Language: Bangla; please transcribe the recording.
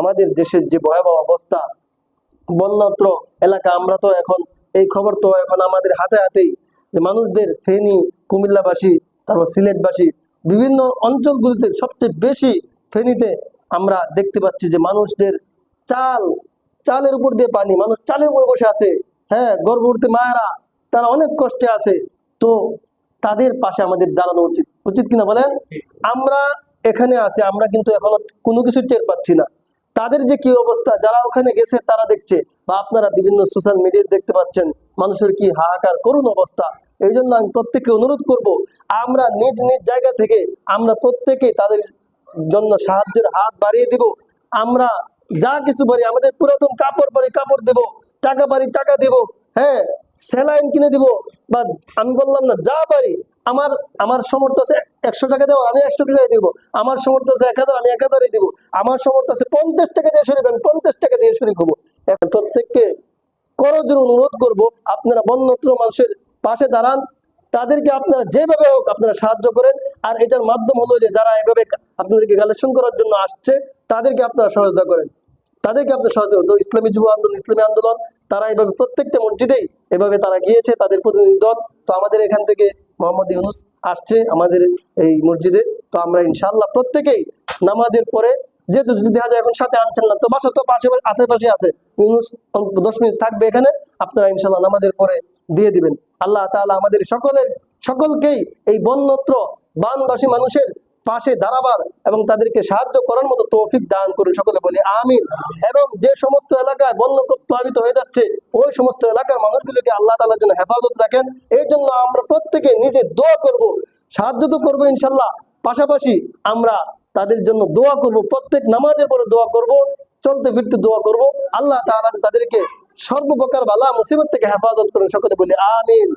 আমাদের দেশের যে ভয়াবহ অবস্থা, বন্যাত্র এলাকা, আমরা তো এখন এই খবর তো এখন আমাদের হাতে হাতেই, যে মানুষদের ফেনী, কুমিল্লাবাসী, তারপর সিলেটবাসী, বিভিন্ন অঞ্চলগুলিতে সবচেয়ে বেশি ফেনীতে আমরা দেখতে পাচ্ছি যে মানুষদের চাল, চালের উপর দিয়ে পানি, মানুষ চালের উপর বসে আছে। হ্যাঁ, গর্ভবতী মায়েরা তারা অনেক কষ্টে আছে। তো তাদের পাশে আমাদের দাঁড়ানো উচিত, উচিত কিনা বলেন? আমরা এখানে আছি, আমরা কিন্তু এখনো কোনো কিছু টের পাচ্ছি না। তাদের যে কি অবস্থা, যারা ওখানে গেছে তারা দেখছে, বা আপনারা বিভিন্ন সোশ্যাল মিডিয়ায় দেখতে পাচ্ছেন মানুষের কি হাহাকার করুণ অবস্থা। এই জন্য আমি প্রত্যেককে অনুরোধ করব, আমরা নিজ নিজ জায়গা থেকে আমরা প্রত্যেকে তাদের জন্য সাহায্যের হাত বাড়িয়ে দিব। আমরা যা কিছু পারি, আমাদের পুরাতন কাপড় পারি কাপড় দেব, টাকা পারি টাকা দেব, হ্যাঁ, স্যালাইন কিনে দিব, বা আমি বললাম না, যা পারি, আমার আমার সামর্থ্য আছে 100 টাকা দেওয়ার, আমি 100 টাকায় দিব। আমার সামর্থ্য আছে 1000, আমি 1000-ই দিব। আমার সামর্থ্য আছে 50 টাকা দিয়ে শরীর, আমি 50 টাকা দিয়ে শরীর হবো। এখন প্রত্যেককে করজোড়ে অনুরোধ করব, আপনারা বন্যত্র মানুষের পাশে দাঁড়ান, তাদেরকে আপনারা যেভাবে হোক আপনারা সাহায্য করেন। আর এটার মাধ্যম হলো যে যারা এভাবে আপনাদেরকে কালেকশন করার জন্য আসছে, তাদেরকে আপনারা সহায়তা করেন, তাদেরকে আপনার সহায়তা করেন। তো ইসলামী যুব আন্দোলন, ইসলামী আন্দোলন, তারা এভাবে প্রত্যেকটা মসজিদেই এভাবে তারা গিয়েছে, তাদের প্রতিনিধি দল। তো আমাদের এখান থেকে মোহাম্মদ ইউনুস আসছে আমাদের এই মসজিদে। তো আমরা ইনশাআল্লাহ প্রত্যেকেই নামাজের পরে, যেহেতু যদি দেখা যায় এখন সাথে আনছেন না, তো বাসা তো পাশে আশেপাশে আছে, ইউনুস 10 মিনিট থাকবে এখানে, আপনারা ইনশাআল্লাহ নামাজের পরে দিয়ে দিবেন। আল্লাহ তাআলা আমাদের সকলকেই এই বন্যত্র বানবাসী মানুষের পাশে দাঁড়াবার এবং তাদেরকে সাহায্য করার মতো তৌফিক দান করুন, সকলে বলি আমিন। এবং যে সমস্ত এলাকায় বন্যা প্লাবিত হয়ে যাচ্ছে, ওই সমস্ত এলাকার মানুষগুলোকে আল্লাহ তাআলার জন্য হেফাজত রাখেন। এই জন্য আমরা প্রত্যেকে নিজে দোয়া করব, সাহায্য তো করবো ইনশাল্লাহ, পাশাপাশি আমরা তাদের জন্য দোয়া করব, প্রত্যেক নামাজের পরে দোয়া করব, চলতে ফিরতে দোয়া করব। আল্লাহ তাআলা তাদেরকে সর্বপ্রকার বালা মুসিবত থেকে হেফাজত করুন, সকলে বলি আমিন।